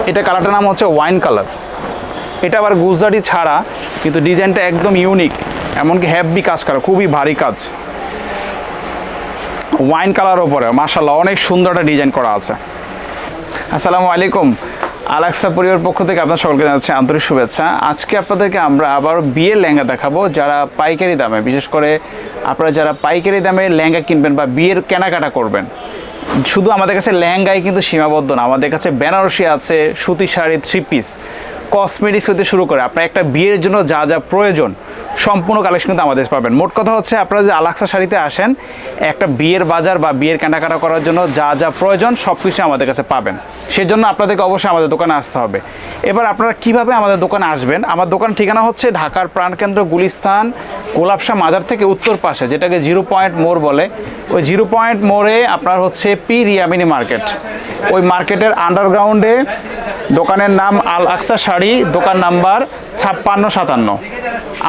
এটা কালারটার নাম হচ্ছে ওয়াইন কালার। এটা আবার গুজরাটি ছাড়া, কিন্তু ডিজাইনটা একদম ইউনিক, এমনকি হেভি কাজ করা, খুবই ভারী কাজ। ওয়াইন কালার ওপরে মাশাআল্লাহ অনেক সুন্দর একটা ডিজাইন করা আছে। আসসালামু আলাইকুম, আলাক্সা পরিবার পক্ষ থেকে আপনার সকলকে জানাচ্ছি আন্তরিক শুভেচ্ছা। আজকে আপনাদেরকে আমরা আবার বিয়ের লেহেঙ্গা দেখাবো, যারা পাইকারি দামে, বিশেষ করে আপনারা যারা পাইকারি দামে লেহেঙ্গা কিনবেন বা বিয়ের কেনাকাটা করবেন। শুধু আমাদের কাছে লেহেঙ্গাই কিন্তু সীমাবদ্ধ না, আমাদের কাছে বেনারসি আছে, সুতি শাড়ি, 3 পিস, কসমেটিক্স হতে শুরু করে আপনার একটা বিয়ের জন্য যা যা প্রয়োজন সম্পূর্ণ কালেকশন কিন্তু আমাদের পাবেন। মোট কথা হচ্ছে, আপনারা যে আলাক্সা শাড়িতে আসেন, একটা বিয়ের বাজার বা বিয়ের কেনাকাটা করার জন্য যা যা প্রয়োজন সব কিছু আমাদের কাছে পাবেন। সেজন্য আপনাদেরকে অবশ্যই আমাদের দোকানে আসতে হবে। এবার আপনারা কিভাবে আমাদের দোকানে আসবেন? আমার দোকান ঠিকানা হচ্ছে ঢাকার প্রাণকেন্দ্র গুলিস্তান গোলাপশাহ মাজার থেকে উত্তর পাশে, যেটাকে 0 পয়েন্ট মোড় বলে। ওই 0 পয়েন্ট মোড়ে আপনার হচ্ছে পি রিয়ামিনী মার্কেট, ওই মার্কেটের আন্ডারগ্রাউন্ডে দোকানের নাম আলাক্সা শাড়ি, দোকান নাম্বার 5657।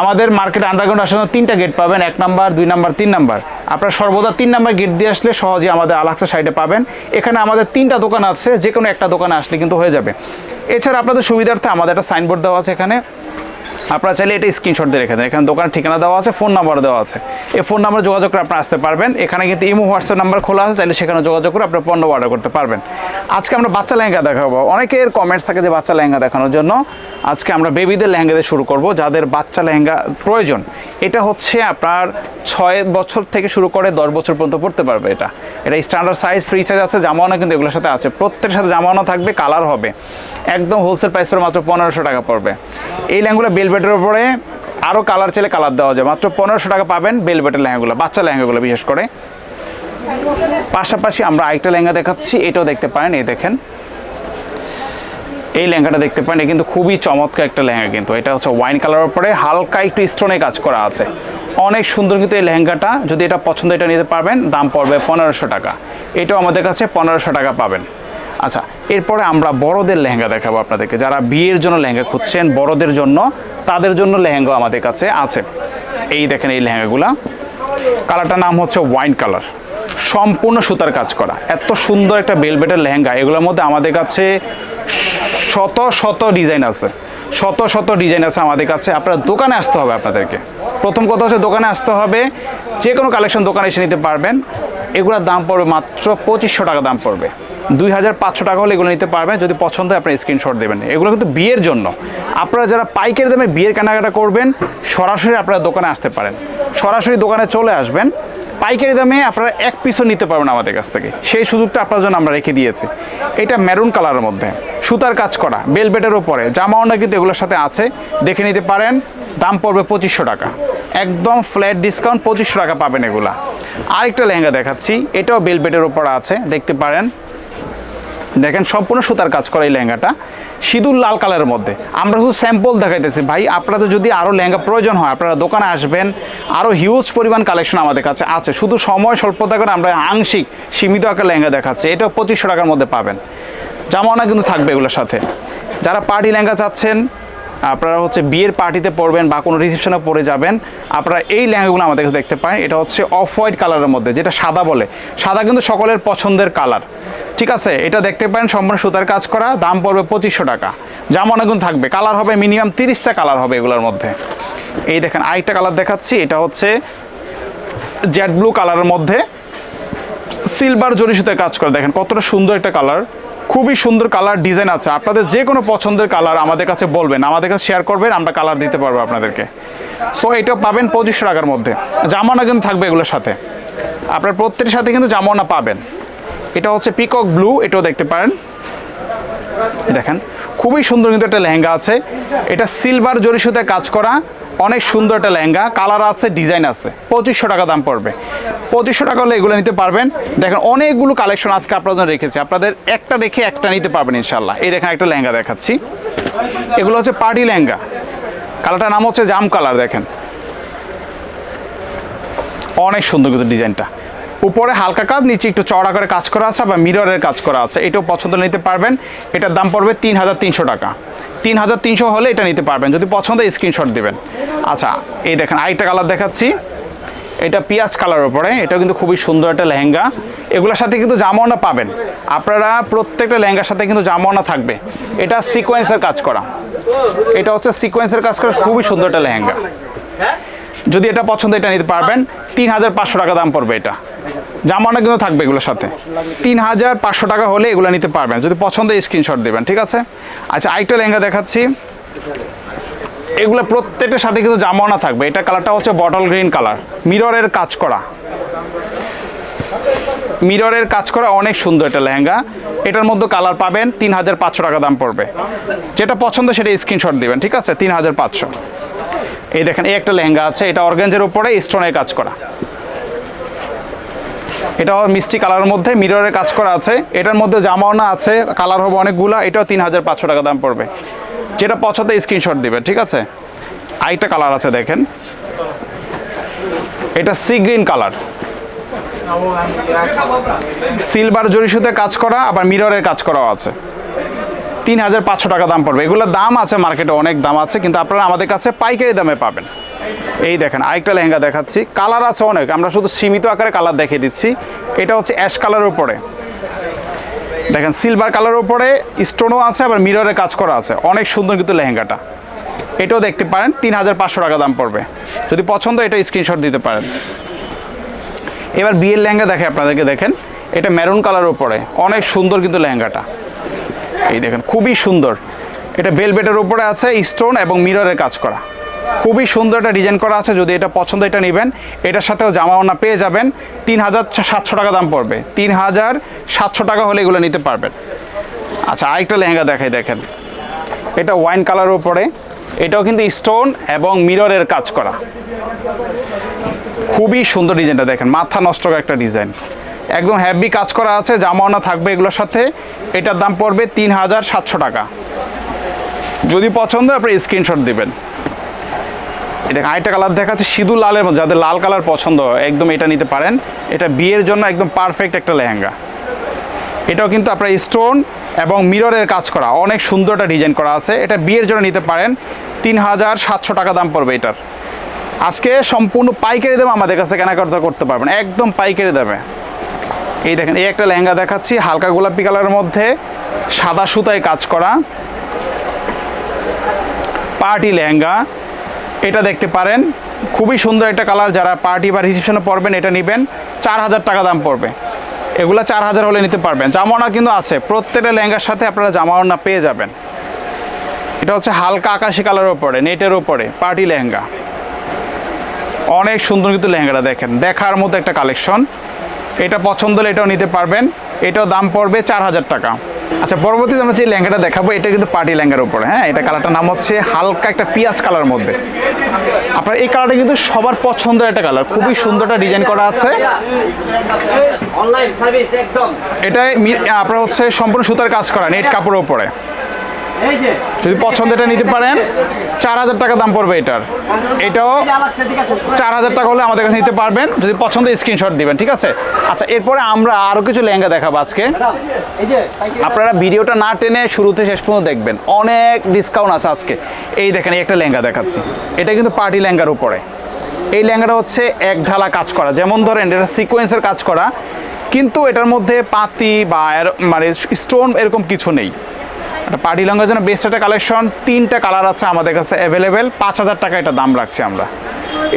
আমাদের মার্কেট আন্ডারগ্রাউন্ড আসার 3টা গেট পাবেন, 1 নাম্বার, 2 নাম্বার, 3 নাম্বার। আপনারা সর্বদা 3 নাম্বার গেট দিয়ে আসলে সহজে আমাদের আলাক্সা শাড়িটা পাবেন। এখানে আমাদের 3টা দোকান আছে, যে কোনো একটা দোকানে আসলে কিন্তু হয়ে যাবে। এছাড়া আপনাদের সুবিধার্থে আমাদের একটা সাইনবোর্ড দেওয়া আছে এখানে, আপনারা চাইলে এটা স্ক্রিনশট দিয়ে রেখে দেন। এখানে দোকানের ঠিকানা দেওয়া আছে, ফোন নাম্বার দেওয়া আছে। এই ফোন নাম্বারে যোগাযোগ করে আপনারা আসতে পারবেন। এখানে কিন্তু ইমো হোয়াটসঅ্যাপ নাম্বার খোলা আছে, চাইলে সেখানে যোগাযোগ করে আপনারা পণ্য অর্ডার করতে পারবেন। আজকে আমরা বাচ্চা লেহেঙ্গা দেখাবো। অনেকের কমেন্টস থাকে যে বাচ্চা লেহেঙ্গা দেখানোর জন্য। আজকে আমরা বেবিদের লেহেঙ্গা দিয়ে শুরু করব, যাদের বাচ্চা লেহেঙ্গা প্রয়োজন। এটা হচ্ছে আপনার 6 বছর থেকে শুরু করে 10 বছর পর্যন্ত পড়তে পারবে। এটা স্ট্যান্ডার্ড সাইজ, ফ্রি সাইজ আছে, জামাওনা কিন্তু এগুলোর সাথে আছে। প্রত্যেকের সাথে জামাওনা থাকবে, কালার হবে। একদম হোলসেল প্রাইস পড়ে মাত্র 1500 টাকা পড়বে। এই লেহেঙ্গাগুলো বেলভেটের উপরে আরও কালার চাইলে কালার দেওয়া যায়, মাত্র 1500 টাকা পাবেন বেলভেটের লেহেঙ্গাগুলো, বাচ্চা লেহেঙ্গাগুলো বিশেষ করে। পাশাপাশি আমরা আরেকটা লেহেঙ্গা দেখাচ্ছি, এটাও দেখতে পারেন। এই দেখেন, এই লেহেঙ্গাটা দেখতে পারেন, এটা কিন্তু খুবই চমৎকার একটা লেহেঙ্গা। কিন্তু এটা হচ্ছে ওয়াইন কালারের উপরে হালকা একটু স্টোনে কাজ করা আছে, অনেক সুন্দর। কিন্তু এই লেহেঙ্গাটা যদি এটা পছন্দ, এটা নিতে পারবেন। দাম পড়বে 1500 টাকা। এটাও আমাদের কাছে 1500 টাকা পাবেন। আচ্ছা, এরপরে আমরা বড়দের লেহেঙ্গা দেখাবো আপনাদেরকে। যারা বিয়ের জন্য লেহেঙ্গা খুঁজছেন বড়দের জন্য, তাদের জন্য লেহেঙ্গা আমাদের কাছে আছে। এই দেখেন এই লেহেঙ্গাগুলা, কালারটার নাম হচ্ছে ওয়াইন কালার, সম্পূর্ণ সুতার কাজ করা। এত সুন্দর একটা বেলভেটের লেহেঙ্গা। এগুলোর মধ্যে আমাদের কাছে শত শত ডিজাইন আছে, শত শত ডিজাইন আছে আমাদের কাছে। আপনার দোকানে আসতে হবে আপনাদেরকে। প্রথম কথা হচ্ছে দোকানে আসতে হবে, যে কোনো কালেকশন দোকানে এসে নিতে পারবেন। এগুলোর দাম পড়বে মাত্র 2500 টাকা দাম পড়বে। 2500 টাকা হলে এগুলো নিতে পারবেন। যদি পছন্দ হয় আপনার স্ক্রিনশট দেবেন। এগুলো কিন্তু বিয়ের জন্য। আপনারা যারা পাইকারি দামে বিয়ের কেনাকাটা করবেন, সরাসরি আপনারা দোকানে আসতে পারেন। সরাসরি দোকানে চলে আসবেন, পাইকারি দামে আপনারা 1 পিসও নিতে পারবেন আমাদের কাছ থেকে। সেই সুযোগটা আপনার জন্য আমরা রেখে দিয়েছি। এটা মেরুন কালারের মধ্যে সুতার কাজ করা, বেলভেটের ওপরে, জামাওনা কিন্তু এগুলোর সাথে আছে, দেখে নিতে পারেন। দাম পড়বে 2500 টাকা, একদম ফ্ল্যাট ডিসকাউন্ট 2500 টাকা পাবেন এগুলা। আরেকটা লেহেঙ্গা দেখাচ্ছি, এটাও বেলভেটের ওপরে আছে, দেখতে পারেন। দেখেন, সম্পূর্ণ সুতার কাজ করা এই লেহেঙ্গাটা, সিঁদুর লাল কালারের মধ্যে। আমরা শুধু স্যাম্পল দেখাইতেছি ভাই। আপনাদের যদি আরও লেহেঙ্গা প্রয়োজন হয়, আপনারা দোকানে আসবেন। আরও হিউজ পরিমাণ কালেকশন আমাদের কাছে আছে। শুধু সময় স্বল্পতা করে আমরা আংশিক সীমিত একটা লেহেঙ্গা দেখাচ্ছি। এটাও 2500 টাকার মধ্যে পাবেন। জামাওনা কিন্তু থাকবে এগুলোর সাথে। যারা পার্টি লেহেঙ্গা চাচ্ছেন, আপনারা হচ্ছে বিয়ের পার্টিতে পরবেন বা কোনো রিসেপশনে পরে যাবেন, আপনারা এই লেহেঙ্গাগুলো আমাদের কাছে দেখতে পারেন। এটা হচ্ছে অফ হোয়াইট কালারের মধ্যে, যেটা সাদা বলে। সাদা কিন্তু সকলের পছন্দের কালার, ঠিক আছে। এটা দেখতে পারেন, সম্পূর্ণ সুতার কাজ করা, দাম পড়বে 2500 টাকা। জামাওনা কিন্তু থাকবে, কালার হবে মিনিমাম 30টা কালার হবে এগুলোর মধ্যে। এই দেখেন আরেকটা কালার দেখাচ্ছি, এটা হচ্ছে জেড ব্লু কালারের মধ্যে সিলভার জরি সুতায় কাজ করা। দেখেন কতটা সুন্দর একটা কালার, খুবই সুন্দর কালার ডিজাইন আছে। আপনাদের যে কোনো পছন্দের কালার আমাদের কাছে বলবেন, আমাদের কাছে শেয়ার করবেন, আমরা কালার দিতে পারবো আপনাদেরকে। সো এটা পাবেন 2500 টাকার মধ্যে। জামাওনা কিন্তু থাকবে এগুলোর সাথে, আপনার প্রত্যেকের সাথে কিন্তু জামাওনা পাবেন। এটা হচ্ছে পিকক ব্লু, এটাও দেখতে পারেন। দেখেন খুবই সুন্দর কিন্তু একটা লেহেঙ্গা আছে। এটা সিলভার জরি সুতায় কাজ করা, অনেক সুন্দর একটা লেহেঙ্গা, কালার আছে, ডিজাইন আছে। 2500 টাকা দাম পড়বে। 2500 টাকা হলে এগুলো নিতে পারবেন। দেখেন অনেকগুলো কালেকশন আজকে আপনাদের জন্য রেখেছি, আপনাদের একটা রেখে একটা নিতে পারবেন ইনশাল্লাহ। এই দেখেন একটা লেহেঙ্গা দেখাচ্ছি, এগুলো হচ্ছে পার্টি লেহেঙ্গা। কালারটার নাম হচ্ছে জাম কালার। দেখেন অনেক সুন্দর কিন্তু ডিজাইনটা। উপরে হালকা কাজ, নিচে একটু চওড়া করে কাজ করা আছে, বা মিররের কাজ করা আছে। এটাও পছন্দ নিতে পারবেন। এটার দাম পড়বে 3300 টাকা। 3300 হলে এটা নিতে পারবেন। যদি পছন্দ স্ক্রিনশট দিবেন। আচ্ছা, এই দেখেন আরেকটা কালার দেখাচ্ছি, এটা পিঁয়াজ কালারের উপরে, এটা কিন্তু খুবই সুন্দর একটা লেহেঙ্গা। এগুলোর সাথে কিন্তু জামাওনা পাবেন আপনারা, প্রত্যেকটা লেহেঙ্গার সাথে কিন্তু জামাওনা থাকবে। এটা সিকোয়েন্সের কাজ করা, এটা হচ্ছে সিকোয়েন্সের কাজ করা, খুবই সুন্দর একটা লেহেঙ্গা। যদি এটা পছন্দ এটা নিতে পারবেন, 3500 টাকা দাম পড়বে। এটা জামাওনা কিন্তু থাকবে এগুলোর সাথে, 3500 টাকা হলে এগুলো নিতে পারবেন। যদি পছন্দ স্ক্রিনশট দেবেন, ঠিক আছে। আচ্ছা, আরেকটা লেহেঙ্গা দেখাচ্ছি, এগুলো প্রত্যেকটার সাথে কিন্তু জামাওনা থাকবে। এটা কালারটা হচ্ছে বটল গ্রিন কালার, মিররের কাজ করা, মিররের কাজ করা, অনেক সুন্দর একটা লেহেঙ্গা। এটার মধ্যে কালার পাবেন, 3500 টাকা দাম পড়বে। যেটা পছন্দ সেটা স্ক্রিনশট দিবেন, ঠিক আছে। 3500। এই দেখেন, এই একটা লেহেঙ্গা আছে, এটা অর্গানজার উপরে স্টোনের কাজ করা, এটা মিষ্টি কালারের মধ্যে মিররের কাজ করা আছে। এটার মধ্যে জামাওনা আছে, কালার হবে অনেকগুলা। এটাও 3500 টাকা দাম পড়বে। যেটা পছন্দ স্ক্রিনশট দিবেন, ঠিক আছে। আরেকটা কালার আছে দেখেন, এটা সি গ্রিন কালার, সিলভার জরি সুতে কাজ করা, আবার মিররের কাজ করাও আছে। 3500 টাকা দাম পড়বে। এগুলোর দাম আছে মার্কেটে, অনেক দাম আছে, কিন্তু আপনারা আমাদের কাছে পাইকারি দামে পাবেন। এই দেখেন, আরেকটা লেহেঙ্গা দেখাচ্ছি, কালার আছে অনেক, আমরা শুধু সীমিত আকারে কালার দেখিয়ে দিচ্ছি। এটা হচ্ছে অ্যাশ কালারের উপরে, দেখেন সিলভার কালারের উপরে স্টোনও আছে, আবার মিররের কাজ করা আছে, অনেক সুন্দর কিন্তু লেহেঙ্গাটা। এটাও দেখতে পারেন, 3500 টাকা দাম পড়বে। যদি পছন্দ এটা স্ক্রিনশট দিতে পারেন। এবার বিয়ের লেহেঙ্গা দেখে আপনাদেরকে, দেখেন এটা মেরুন কালারের উপরে, অনেক সুন্দর কিন্তু লেহেঙ্গাটা। এই দেখেন, খুবই সুন্দর। এটা ভেলভেটের উপরে আছে, স্টোন এবং মিররের কাজ করা, খুবই সুন্দর একটা ডিজাইন করা আছে। যদি এটা পছন্দ এটা নেবেন, এটার সাথেও জামাওনা পেয়ে যাবেন। 3700 টাকা দাম পড়বে। 3700 টাকা হলে এগুলো নিতে পারবেন। আচ্ছা, আরেকটা লেহেঙ্গা দেখাই, দেখেন এটা ওয়াইন কালারের উপরে, এটাও কিন্তু স্টোন এবং মিররের কাজ করা, খুবই সুন্দর ডিজাইনটা। দেখেন, মাথা নষ্ট একটা ডিজাইন, একদম হেভি কাজ করা আছে, জামাওনা থাকবে এগুলোর সাথে। এটার দাম পড়বে 3700 টাকা। যদি পছন্দ আপনি স্ক্রিনশট দিবেন। এটা আরেকটা কালার দেখাচ্ছে সিঁদুর লালের মধ্যে, যাদের লাল কালার পছন্দ একদম এটা নিতে পারেন। এটা বিয়ের জন্য একদম পারফেক্ট একটা লেহেঙ্গা। এটাও কিন্তু আপনার স্টোন এবং মিররের কাজ করা, অনেক সুন্দর একটা ডিজাইন করা আছে। এটা বিয়ের জন্য নিতে পারেন, 3700 টাকা দাম পড়বে এটার। আজকে সম্পূর্ণ পাইকারি দামে আমাদের কাছে কেনাকাটা করতে পারবেন, একদম পাইকারি দামে। এই দেখেন, এই একটা লেহেঙ্গা দেখাচ্ছি, হালকা গোলাপি কালারের মধ্যে সাদা সুতায় কাজ করা পার্টি লেহেঙ্গা। এটা দেখতে পারেন, খুবই সুন্দর একটা কালার। যারা পার্টি বা রিসেপশনে পরবেন এটা নেবেন, 4000 টাকা দাম পড়বে। এগুলা 4000 হলে নিতে পারবেন। জামাওনা কিন্তু আছে, প্রত্যেকটা লেহেঙ্গার সাথে আপনারা জামাওনা পেয়ে যাবেন। এটা হচ্ছে হালকা আকাশি কালারের উপরে, নেটের উপরে পার্টি লেহেঙ্গা, অনেক সুন্দর কিন্তু লেহেঙ্গাটা। দেখেন, দেখার মতো একটা কালেকশন। এটা পছন্দ হলে এটাও নিতে পারবেন। এটাও দাম পড়বে 4000 টাকা। আচ্ছা, পরবর্তীতে আমরা যে লেহেঙ্গাটা দেখাবো, এটা কিন্তু পার্টি লেহেঙ্গার উপরে। হ্যাঁ, এটা কালারটার নাম হচ্ছে হালকা একটা পিঁয়াজ কালার মধ্যে। আপনার এই কালারটা কিন্তু সবার পছন্দের একটা কালার, খুবই সুন্দর একটা ডিজাইন করা আছে। এটা আপনার হচ্ছে সম্পূর্ণ সুতার কাজ করা, নেট কাপড়ের উপরে। যদি পছন্দ এটা নিতে পারেন, 4000 টাকা দাম পড়বে এটার। এটাও 4000 টাকা হলে আমাদের কাছে নিতে পারবেন। যদি পছন্দ স্ক্রিনশট দিবেন, ঠিক আছে। আচ্ছা, এরপরে আমরা আরও কিছু লেহেঙ্গা দেখাবো আজকে। আপনারা ভিডিওটা না টেনে শুরুতে শেষ পর্যন্ত দেখবেন, অনেক ডিসকাউন্ট আছে আজকে। এই দেখেন, একটা লেহেঙ্গা দেখাচ্ছি, এটা কিন্তু পার্টি লেহেঙ্গার উপরে। এই লেহেঙ্গাটা হচ্ছে এক ঢালা কাজ করা, যেমন ধরেন এটা সিকোয়েন্সের কাজ করা, কিন্তু এটার মধ্যে পাতি বা মানে স্টোন এরকম কিছু নেই। পার্টি লেহেঙ্গার জন্য বেস্ট একটা কালেকশন। 3টা কালার আছে আমাদের কাছে অ্যাভেলেবেল। 5000 টাকা এটা দাম রাখছি আমরা।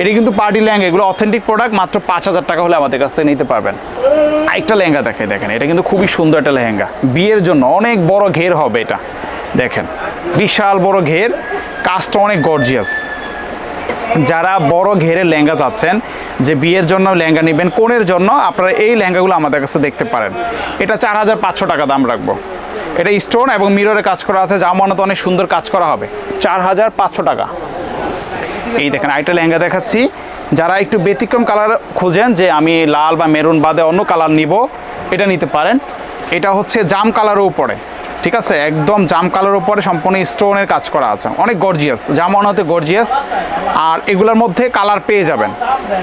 এটি কিন্তু পার্টি লেহেঙ্গা, এগুলো অথেন্টিক প্রোডাক্ট, মাত্র 5000 টাকা হলে আমাদের কাছ থেকে নিতে পারবেন। একটা লেহেঙ্গা দেখেন, এটা কিন্তু খুবই সুন্দর একটা লেহেঙ্গা, বিয়ের জন্য অনেক বড় ঘের হবে এটা। দেখেন, বিশাল বড় ঘের, কাজটা অনেক গর্জিয়াস। যারা বড় ঘেরের লেহেঙ্গা চাচ্ছেন, যে বিয়ের জন্য লেহেঙ্গা নেবেন, কোণের জন্য, আপনারা এই লেহেঙ্গাগুলো আমাদের কাছে দেখতে পারেন। এটা 4500 টাকা দাম রাখবো। এটা স্টোন এবং মিররে কাজ করা আছে, জামাওনাতে অনেক সুন্দর কাজ করা হবে। 4500 টাকা। এই দেখেন, আরেকটা লেহেঙ্গা দেখাচ্ছি। যারা একটু ব্যতিক্রম কালার খোঁজেন, যে আমি লাল বা মেরুন বাদে অন্য কালার নিব, এটা নিতে পারেন। এটা হচ্ছে জাম কালারের উপরে, ঠিক আছে, একদম জাম কালারের উপরে সম্পূর্ণ স্টোনের কাজ করা আছে, অনেক গর্জিয়াস, জামাওনাতে গর্জিয়াস। আর এগুলোর মধ্যে কালার পেয়ে যাবেন।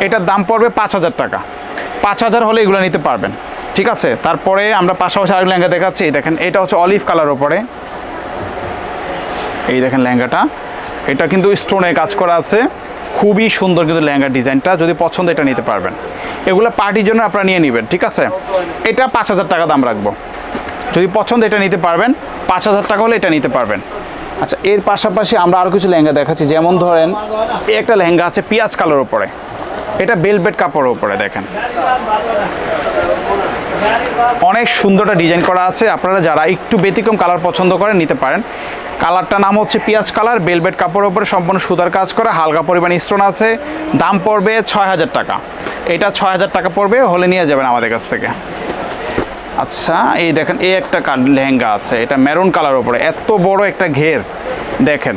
এটার দাম পড়বে 5000 টাকা। 5000 হলে এগুলো নিতে পারবেন, ঠিক আছে। তারপরে আমরা পাশাপাশি আরেক লেহেঙ্গা দেখাচ্ছি। এই দেখেন, এটা হচ্ছে অলিভ কালার উপরে। এই দেখেন লেহেঙ্গাটা, এটা কিন্তু স্টোনে কাজ করা আছে, খুবই সুন্দর কিন্তু লেহেঙ্গার ডিজাইনটা, যদি পছন্দ এটা নিতে পারবেন। এগুলো পার্টির জন্য আপনারা নিয়ে নেবেন, ঠিক আছে। এটা 5,000 টাকা দাম রাখবো, যদি পছন্দ এটা নিতে পারবেন। 5,000 টাকা হলে এটা নিতে পারবেন। আচ্ছা, এর পাশাপাশি আমরা আরও কিছু লেহেঙ্গা দেখাচ্ছি। যেমন ধরেন এই একটা লেহেঙ্গা আছে পেঁয়াজ কালোর উপরে, এটা বেলভেট কাপড়ের উপরে দেখেন, অনেক সুন্দরটা ডিজাইন করা আছে। আপনারা যারা একটু ব্যতিক্রম কালার পছন্দ করেন নিতে পারেন। কালারটার নাম হচ্ছে পেঁয়াজ কালার, বেলভেট কাপড়ের উপরে সম্পূর্ণ সুতার কাজ করা, হালকা পরিমাণ স্টোন আছে। দাম পড়বে 6,000 টাকা। এটা 6,000 টাকা পড়বে, হলে নিয়ে যাবেন আমাদের কাছ থেকে। আচ্ছা, এই দেখেন এই একটা লেহেঙ্গা আছে, এটা মেরুন কালার উপরে, এত বড় একটা ঘের দেখেন,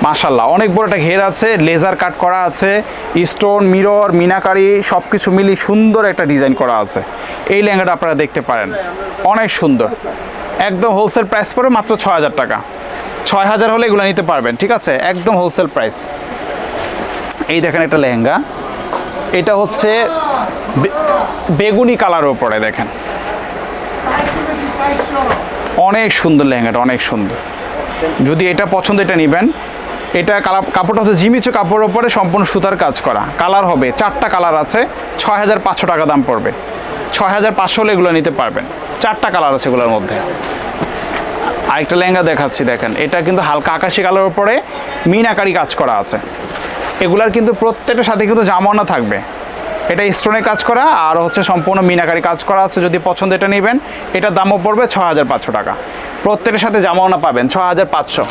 মাশাল্লাহ অনেক বড় একটা ঘের আছে, লেজার কাট করা আছে, স্টোন, মিরর, মিনাকারি সব কিছু মিলিয়ে সুন্দর একটা ডিজাইন করা আছে। এই লেহেঙ্গাটা আপনারা দেখতে পারেন, অনেক সুন্দর। একদম হোলসেল প্রাইস পড়ে মাত্র 6,000 টাকা। 6,000 হলে এগুলো নিতে পারবেন, ঠিক আছে, একদম হোলসেল প্রাইস। এই দেখেন একটা লেহেঙ্গা, এটা হচ্ছে বেগুনি কালারের উপরে দেখেন, অনেক সুন্দর লেহেঙ্গাটা, অনেক সুন্দর। যদি এটা পছন্দ এটা নেবেন। এটা কাপড়টা হচ্ছে জিমিচু কাপড়ের উপরে সম্পূর্ণ সুতার কাজ করা, কালার হবে 4টা কালার আছে। 6,500 টাকা দাম পড়বে। 6,500 হলে এগুলো নিতে পারবেন। 4টা কালার আছে এগুলোর মধ্যে। আরেকটা লেহেঙ্গা দেখাচ্ছি দেখেন, এটা কিন্তু হালকা আকাশি কালারের উপরে মিনাকারি কাজ করা আছে। এগুলার কিন্তু প্রত্যেকটার সাথে কিন্তু জামানা থাকবে। এটা স্টোনে কাজ করা আর হচ্ছে সম্পূর্ণ মিনাকারি কাজ করা আছে। যদি পছন্দ এটা নেবেন, এটার দামও পড়বে 6,500 টাকা। প্রত্যেকের সাথে জামানা পাবেন 6,500।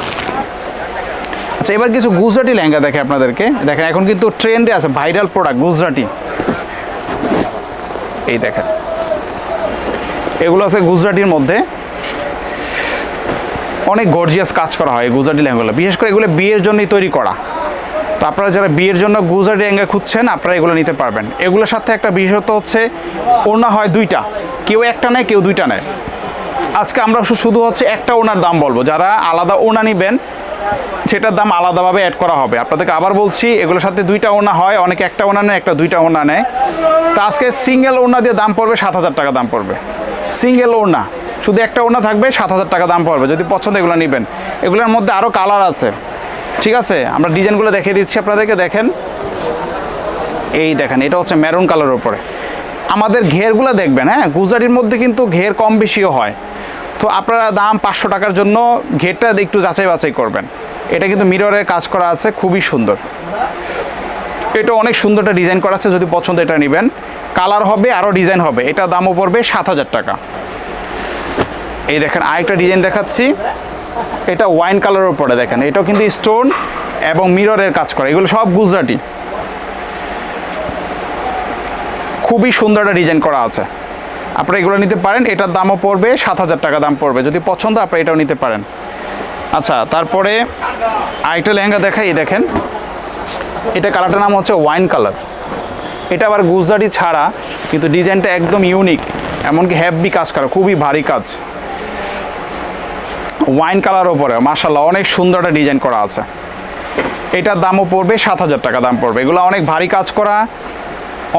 আচ্ছা, এবার কিছু গুজরাটি লেহেঙ্গা দেখে আপনাদেরকে। দেখেন এখন কিন্তু ট্রেন্ডে আছে, ভাইরাল প্রোডাক্ট গুজরাটি। এই দেখেন এগুলো আছে গুজরাটির মধ্যে, অনেক গর্জিয়াস কাজ করা হয় গুজরাটি লেহেঙ্গাগুলো। বিশেষ করে এগুলো বিয়ের জন্যই তৈরি করা। তো আপনারা যারা বিয়ের জন্য গুজরাটি লেহেঙ্গা খুঁজছেন, আপনারা এগুলো নিতে পারবেন। এগুলোর সাথে একটা বিশেষত্ব হচ্ছে ওড়না হয় 2টা, কেউ একটা নেয় কেউ 2টা নেয়। আজকে আমরা শুধু হচ্ছে একটা ওড়নার দাম বলবো। যারা আলাদা ওড়না নেবেন সেটার দাম আলাদাভাবে অ্যাড করা হবে। আপনাদেরকে আবার বলছি, এগুলোর সাথে 2টা ওড়না হয়, অনেকে একটা ওড়না নেয়, একটা 2টা ওড়না নেয়। তো আজকে সিঙ্গেল ওড়না দিয়ে দাম পড়বে 7,000 টাকা দাম পড়বে। সিঙ্গেল ওড়না, শুধু একটা ওড়না থাকবে, 7,000 টাকা দাম পড়বে। যদি পছন্দ এগুলো নেবেন। এগুলোর মধ্যে আরও কালার আছে, ঠিক আছে। আমরা ডিজাইনগুলো দেখিয়ে দিচ্ছি আপনাদেরকে। দেখেন এই দেখেন, এটা হচ্ছে মেরুন কালারের উপরে। আমাদের ঘেরগুলো দেখবেন, হ্যাঁ, গুজরাটির মধ্যে কিন্তু ঘের কম বেশিও হয়। তো আপনারা দাম 500 টাকার জন্য ঘেরটা একটু যাচাই বাছাই করবেন। এটা কিন্তু মিররের কাজ করা আছে, খুবই সুন্দর। এটা অনেক সুন্দর একটা ডিজাইন করা আছে, যদি পছন্দ এটা নেবেন। কালার হবে আরও ডিজাইন হবে। এটা দামও পড়বে 7,000 টাকা। এই দেখেন আরেকটা ডিজাইন দেখাচ্ছি, এটা ওয়াইন কালারের উপরে দেখেন, এটাও কিন্তু স্টোন এবং মিররের কাজ করা। এগুলো সব গুজরাটি, খুবই সুন্দর একটা ডিজাইন করা আছে। আপনারা এগুলো নিতে পারেন। এটার দামও পড়বে 7,000 টাকা দাম পড়বে। যদি পছন্দ আপনারা এটাও নিতে পারেন। আচ্ছা, তারপরে আরেকটা লেহেঙ্গা দেখাই। দেখেন এটা কালারটার নাম হচ্ছে ওয়াইন কালার। এটা আবার গুজরাটি ছাড়া, কিন্তু ডিজাইনটা একদম ইউনিক, এমনকি হেভি কাজ করা, খুবই ভারী কাজ। ওয়াইন কালার ওপরে মাশাআল্লাহ অনেক সুন্দর একটা ডিজাইন করা আছে। এটার দামও পড়বে 7,000 টাকা দাম পড়বে। এগুলো অনেক ভারী কাজ করা,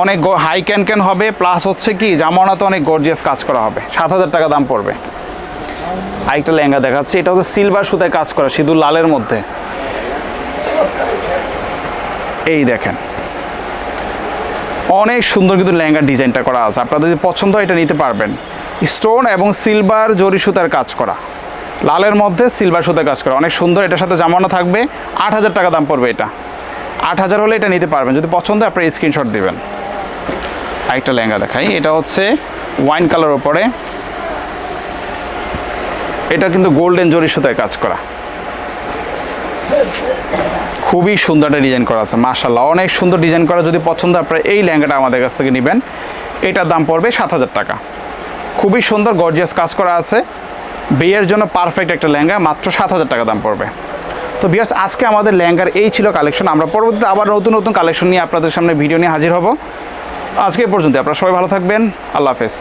অনেক হাই ক্যান হবে, প্লাস হচ্ছে কি জামানাতে অনেক গর্জিয়াস কাজ করা হবে। 7,000 টাকা দাম পড়বে। আরেকটা লেহেঙ্গা দেখাচ্ছি, এটা হচ্ছে সিলভার সুতায় কাজ করা, সিঁদুর লালের মধ্যে। এই দেখেন অনেক সুন্দর কিন্তু লেহেঙ্গার ডিজাইনটা করা আছে। আপনাদের যদি পছন্দ হয় এটা নিতে পারবেন। স্টোন এবং সিলভার জরি সুতার কাজ করা, লালের মধ্যে সিলভার সুতার কাজ করা, অনেক সুন্দর। এটার সাথে জামানো থাকবে। 8,000 টাকা দাম পড়বে। এটা 8,000 হলে এটা নিতে পারবেন। যদি পছন্দ হয় আপনারা স্ক্রিনশট দিবেন। আরেকটা লেহেঙ্গা দেখাই, এটা হচ্ছে ওয়াইন কালার উপরে। এটা কিন্তু গোল্ডেন জরি সুতায় কাজ করা, খুবই সুন্দর একটা ডিজাইন করা আছে। মাশাআল্লাহ অনেক সুন্দর ডিজাইন করা। যদি পছন্দ আপনারা এই লেহেঙ্গাটা আমাদের কাছ থেকে নেবেন। এটার দাম পড়বে 7,000 টাকা। খুবই সুন্দর গর্জিয়াস কাজ করা আছে। বিয়ের জন্য পারফেক্ট একটা লেহেঙ্গা, মাত্র 7,000 টাকা দাম পড়বে। তো ভিউয়ার্স, আজকে আমাদের লেহেঙ্গার এই ছিল কালেকশন। আমরা পরবর্তীতে আবার নতুন নতুন কালেকশন নিয়ে আপনাদের সামনে ভিডিও নিয়ে হাজির হব। আজকে এই পর্যন্ত। আপনারা সবাই ভালো থাকবেন। আল্লাহ হাফেজ।